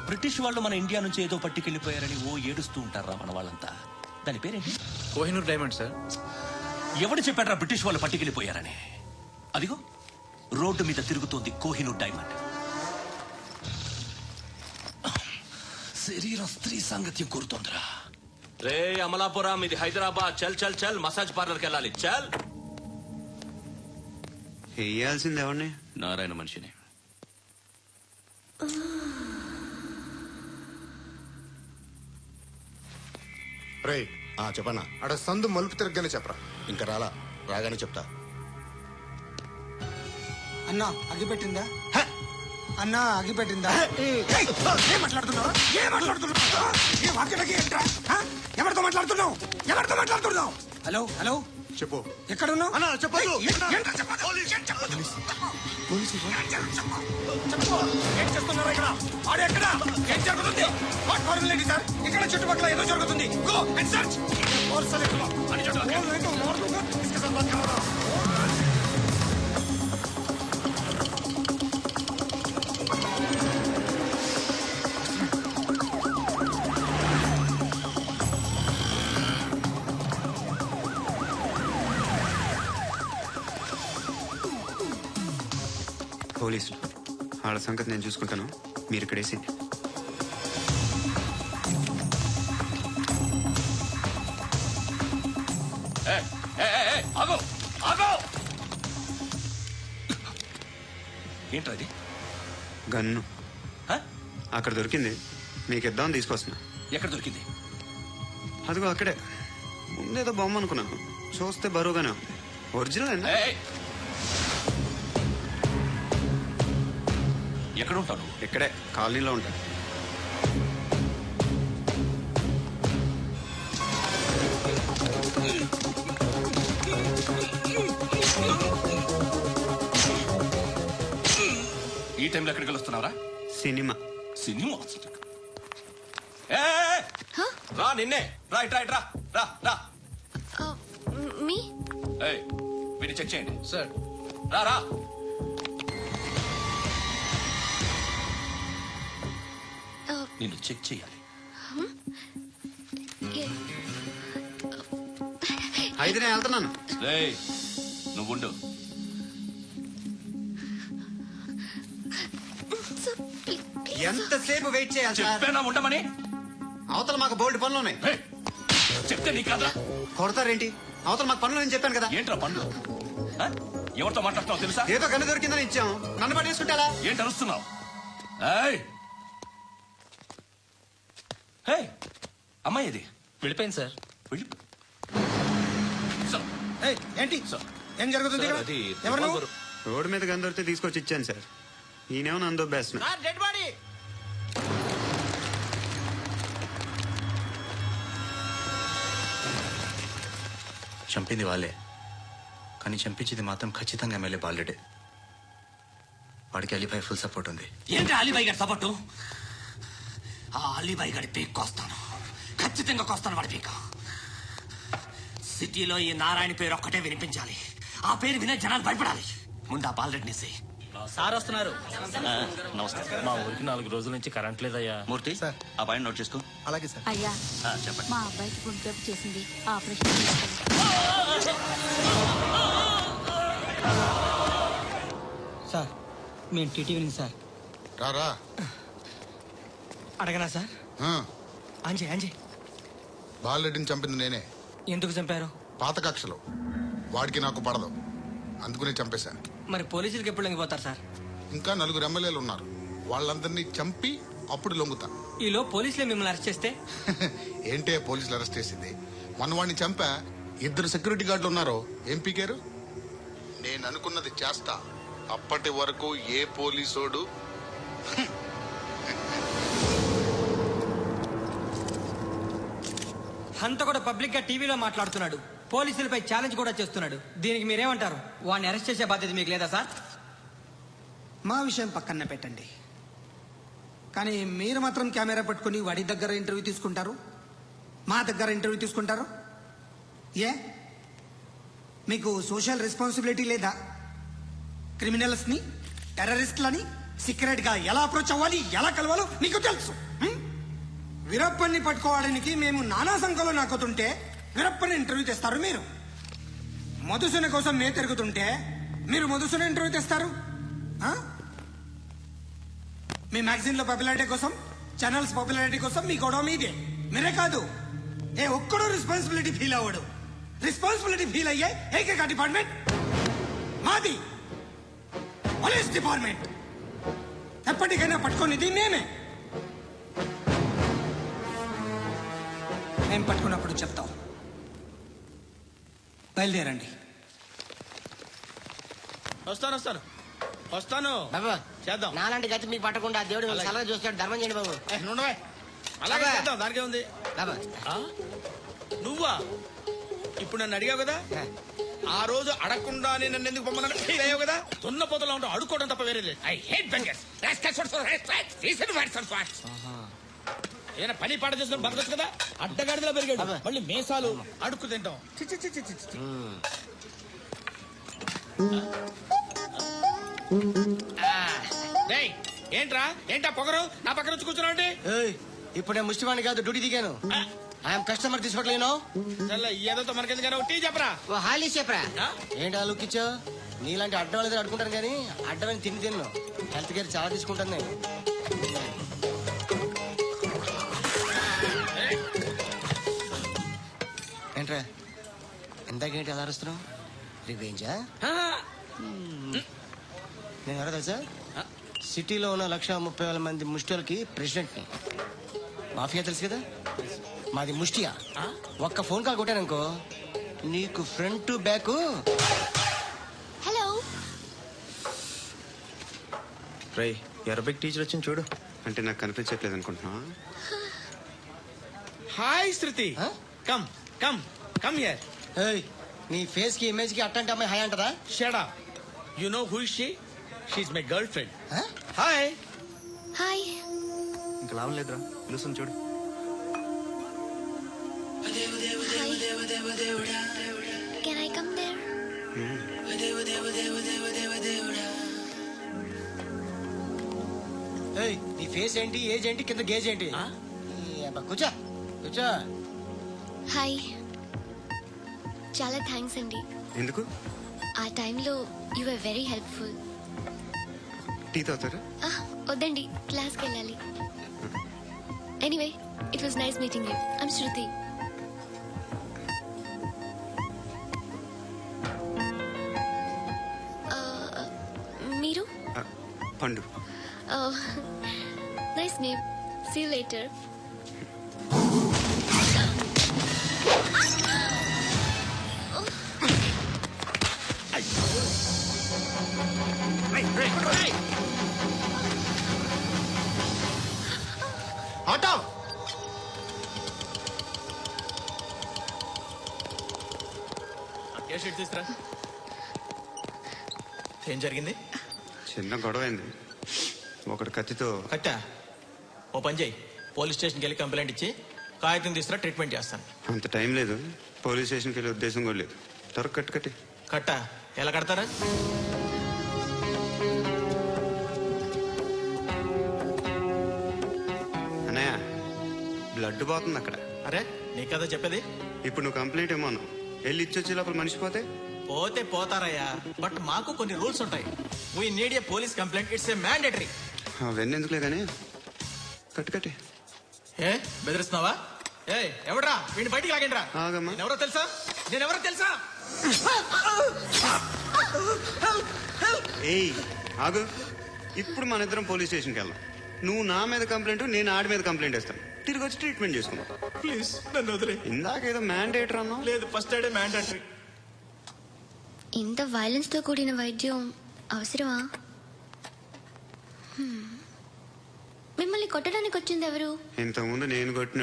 British వాళ్ళు మన India నుంచి ఏదో పట్టుకెళ్ళిపోయారని ఓ ఏడుస్తూ ఉంటారా మన వాళ్ళంతా. దాని పేరేంటి? Kohinoor diamond sir. ఎవడు చెప్పాడ్రా బ్రిటిష్ వాళ్ళు పట్టుకెళ్ళిపోయారని? అదిగో రోడ్డు మీద తిరుగుతోంది కోహినూర్ డైమండ్. శరీరం స్త్రీ సాంగత్యం కోరుతోందిరా. రే అమలాపురం, ఇది హైదరాబాద్. చల్ చల్ చల్, మసాజ్ పార్లర్కి వెళ్ళాలి. చల్. వేయాల్సింది ఎవరిని? నారాయణ మనిషిని. రే చెప్పన్నా. అక్కడ సందు మలుపు తిరగగానే చెప్పరా. ఇంకా రాగానే చెప్తా. అన్నా అగిపెట్టిందా? అన్నా అగిపెట్టిందా? ఏం మాట్లాడుతున్నావు? ఎవరితో మాట్లాడుతున్నావు? హలో హలో, చెప్పు. ఎక్కడున్నావు? అన్నా చెప్పదు. ఏం చేస్తున్నారు ఇక్కడ? ఆడు ఎక్కడ? ఏం జరుగుతుంది? వాట్ ఫార్ములేంటి సార్? ఇక్కడ చుట్టుపక్కల ఏదో జరుగుతుంది. Go and search. పోలీసులు వాళ్ళ సంగతి నేను చూసుకుంటాను, మీరు ఇక్కడ వేసి. ఏంట్రా ఇది? గన్ను అక్కడ దొరికింది, మీకు ఇద్దామని తీసుకొస్తున్నా. ఎక్కడ దొరికింది? అదిగో అక్కడే. ముందేదో బొమ్మ అనుకున్నాను, చూస్తే బరువుగానే ఉంది. ఒరిజినల్ అండి. ఎక్కడ ఉంటాను? ఇక్కడే కాలనీలో ఉంటాను. ఈ టైంలో ఎక్కడికి వస్తున్నారా? సినిమా. సినిమా రా. నిన్నే రా. ఇట్రా ఇట్రా. రా రా. మీ వీడిని చెక్ చేయండి సార్. రా రా. నిన్ను చెక్ చేయాలి. అయితే నేను వెళ్తున్నాను. నువ్వుండు. ఎంతసేపు వెయిట్ చేయాలి? చెప్పేనా ఉండమని? అవతల మాకు బోల్డ్ పనులు ఉన్నాయి. చెప్తే నీ కదా కొడతారేంటి? అవతల మాకు పనులు నేను చెప్పాను కదా. ఏంట్రా పనులు? ఎవరితో మాట్లాడుతున్నావు తెలుసా? ఏదో గన్ను దొరికిందని ఇచ్చాం, నన్ను పట్టేసుకుంటా. ఏంటి అరుస్తున్నావు? అమ్మాయి ఇది వెళ్ళిపోయింది సార్. ఏంటి ఏం జరుగుతుంది? ఎవరు నువ్వు? రోడ్డు మీద గన్ను దొరికితే తీసుకొచ్చి ఇచ్చాను సార్. ఈయనేమో నన్ను దొబ్బేస్తున్నా. Dead body. చంపింది వాళ్ళే, కానీ చంపించింది మాత్రం ఖచ్చితంగా ఎమ్మెల్యే బాలుడే. వాడికి అలీబాయ్ ఫుల్ సపోర్ట్ ఉంది. ఏంటి అలీబాయ్ గారి సపోర్టు? ఆ అలీబాయ్ గారి పీక్ కోస్తాను, ఖచ్చితంగా కోస్తాను వాడి పీక. సిటీలో ఈ నారాయణ పేరు ఒక్కటే వినిపించాలి. ఆ పేరు వినే జనాలు భయపడాలి. ముందు ఆ బాలరెడ్డిని సార్ వస్తున్నారు. నమస్కారం. మా ఊరికి 4 రోజుల నుంచి కరెంట్ లేదయ్యా. మూర్తి సార్. ఆ పాయింట్ నోట్ చేసుకో. అలాగే సార్. అయ్యా, చెప్పండి. మా అబ్బాయికి గుండె జబ్బు చేసింది, ఆపరేషన్ చేయాలి. సార్ మేము టీటీవీ సార్. రా. అడగనా సార్? అంజయ్ బాలరెడ్డిని చంపింది నేనే. ఎందుకు చంపారు? పాత కక్షలు. వాడికి నాకు పడదు, అందుకునే చంపేశాను. మరి పోలీసులకి ఎప్పుడు లొంగిపోతారు సార్? ఇంకా 4 ఎమ్మెల్యేలు ఉన్నారు, వాళ్ళందరినీ చంపి అప్పుడు లొంగుతా. ఈలో పోలీసులే మిమ్మల్ని అరెస్ట్ చేస్తే? ఏంటే పోలీసులు అరెస్ట్ చేసింది? మన వాడిని చంపా 2 సెక్యూరిటీ గార్డులు ఉన్నారు, ఏం పీకారు? నేను అనుకున్నది చేస్తా. అప్పటి వరకు ఏ పోలీసోడు హంత కూడా పబ్లిక్ గా టీవీలో మాట్లాడుతున్నాడు, పోలీసులపై ఛాలెంజ్ కూడా చేస్తున్నాడు. దీనికి మీరేమంటారు? వాడిని అరెస్ట్ చేసే బాధ్యత మీకు లేదా సార్? మా విషయం పక్కన పెట్టండి, కానీ మీరు మాత్రం కెమెరా పట్టుకుని వాడి దగ్గర ఇంటర్వ్యూ తీసుకుంటారు, మా దగ్గర ఇంటర్వ్యూ తీసుకుంటారు. ఏ మీకు సోషల్ రెస్పాన్సిబిలిటీ లేదా? క్రిమినల్స్ని, టెర్రరిస్టులని సీక్రెట్ గా ఎలా అప్రోచ్ అవ్వాలి, ఎలా కలవాలో నీకు తెలుసు. వీరప్పని పట్టుకోవడానికి మేము నానా సంఖ్యలో నాకుతుంటే వీరప్పని ఇంటర్వ్యూ తెస్తారు మీరు. మధుసూన కోసం మేము తిరుగుతుంటే మీరు మధుసూన ఇంటర్వ్యూ తెస్తారు. ఆ? మీ మ్యాగజైన్ లో పాపులారిటీ కోసం, ఛానల్స్ పాపులారిటీ కోసం మీ గొడవ మీదే. మీరే కాదు, ఏ ఒక్కడో రెస్పాన్సిబిలిటీ ఫీల్ అవ్వడు. రెస్పాన్సిబిలిటీ ఫీల్ అయ్యే ఏకైక డిపార్ట్మెంట్ మాది, పోలీస్ డిపార్ట్మెంట్. ఎప్పటికైనా పట్టుకునేది మేమే. మేము పట్టుకున్నప్పుడు చెప్తాం. బయలుదేరండి. వస్తాను బాబు చేద్దాం. నాలాంటి గతి మీకు పట్టకుండా దేవుడు మిమ్మల్ని సలహా చూస్తాడు. ధర్మం చేయండి బాబు. అలాగే అబ్బా. చేద్దాం, దానికే ఉంది. బాబు నువ్వా ఇప్పుడు నన్ను అడిగావు కదా, ఆ రోజు అడగకుండానే నన్ను ఎందుకు పొమ్మన్నాడు ఫీల్ అయ్యావు కదా. తున్న పోతలో ఉంటావు, అడుక్కోవడం తప్ప వేరే లేదు. I hate bangers. ఏదైనా పని పాట చేసుకుని బతకొచ్చు కదా. అడ్డగాడిదలా పెరిగాడు, మళ్ళీ మేసాలు అడుక్కు తింటాం. చి, చి, చి, చి, చి, చి. డేయ్, ఏంటా పొగరు నా పక్కన వచ్చి కూర్చున్నావు అంటే? ఇప్పుడు నేను ముష్టివాణి కాదు, డ్యూటీ దిగాను. ఐఎమ్ కస్టమర్ తీసుకోవట్లేను. ఏదో మనకెందుకైనా టీ చెప్పరా. ఓ హాలీ చెప్పరా. ఆ? ఏంటి ఆ లుక్ ఇచ్చావు? నీలాంటి అడ్డం వాళ్ళ అడుకుంటాను కానీ అడ్డమైన తిన్ను. హెల్త్ కేర్ చాలా తీసుకుంటాను నేను. ఏంట్రా ఇందాకేంటి అలా అరుస్తున్నావు? రివేంజా? నేను ఎవరో తెలుసా? సిటీలో ఉన్న 130,000 మంది ముష్టిలకి ప్రెసిడెంట్ని. మాఫియా తెలుసు కదా, మాది ముష్టియా. ఒక్క ఫోన్ కాల్ కొట్టాననుకో నీకు ఫ్రంట్ టు బ్యాక్. హలో. రై అరబిక్ టీచర్ వచ్చింది చూడు. అంటే నాకు కనిపించట్లేదు అనుకుంటున్నా. Hi Shruti. Huh? Come come come here. ఏయ్, నీ ఫేస్ కి ఇమేజ్ కి అట్టంటే అమ్మాయి హాయ్ అంటదా? Shut up. You know who is she? She is my girlfriend. Huh? Hi. Hi. ఇంకా లాభం లేదురా, పిలుస్తుంది చూడు. Can I come there? ఏయ్, నీ ఫేస్ ఏంటి, ఏజ్ ఏంటి, కింద గేజ్ ఏంటి? ఈ అబ్బా, కూర్చో కూర్చో. హాయ్. చాలా థ్యాంక్స్ అండి. ఎందుకు? ఆ టైంలో you are very helpful. Tea తాగుతారా? వద్దండి, క్లాస్కి వెళ్ళాలి. Anyway, it was nice meeting you. I'm Shruti. మీరు? Pandu. Nice name. See you later. Auto తీసుకురా. ఏం జరిగింది? చిన్న గొడవ అయింది. ఒకటి కత్తితో. కట్టా ఓ పని చేయి, పోలీస్ స్టేషన్కి వెళ్ళి కంప్లైంట్ ఇచ్చి కాగితం తీసుకురా, ట్రీట్మెంట్ చేస్తాను. అంత టైం లేదు, పోలీస్ స్టేషన్కి వెళ్ళే ఉద్దేశం కూడా లేదు. త్వరగా కట్టి. కట్టా ఎలా కడతారా? అన్నయ్య, బ్లడ్ పోతుంది అక్కడ. అరే నీ కదా చెప్పేది. ఇప్పుడు నువ్వు కంప్లైంట్ ఏమో అన్నావు. వెళ్ళి ఇచ్చొచ్చే లోపల మనిషి పోతే పోతే పోతారయ్యా, బట్ మాకు కొన్ని రూల్స్ ఉంటాయి. We need a police complaint, it's a mandatory. అవన్నీ ఎందుకులే కానీ కట్టి. ఏ బెదిరిస్తున్నావా? ఏ ఎవడ్రా వీడిని బయటికి లాగండిరా. ఆగమ్మా. ఎవరో తెలుసా? నేనెవరో తెలుసా? ఏయ్ ఆగు. ఇప్పుడు మన ఇద్దరం పోలీస్ స్టేషన్కి వెళ్దాం. నువ్వు నా మీద కంప్లైంట్, నేను ఆడి మీద కంప్లైంట్ ఇస్తాను. తిరిగి వచ్చి ట్రీట్మెంట్ చేసుకుందాం. ప్లీజ్ నన్ను వదిలే. ఇందాక ఏదో మ్యాండేటర్ అన్నావు. లేదు, ఫస్ట్ ఎయిడే మ్యాండేటరీ. ఇంత వైలెన్స్ తో కూడిన వైద్యం అవసరమా? మిమ్మల్ని కొట్టడానికి వచ్చింది ఎవరు? ఇంతకుముందు నేను కొట్టిన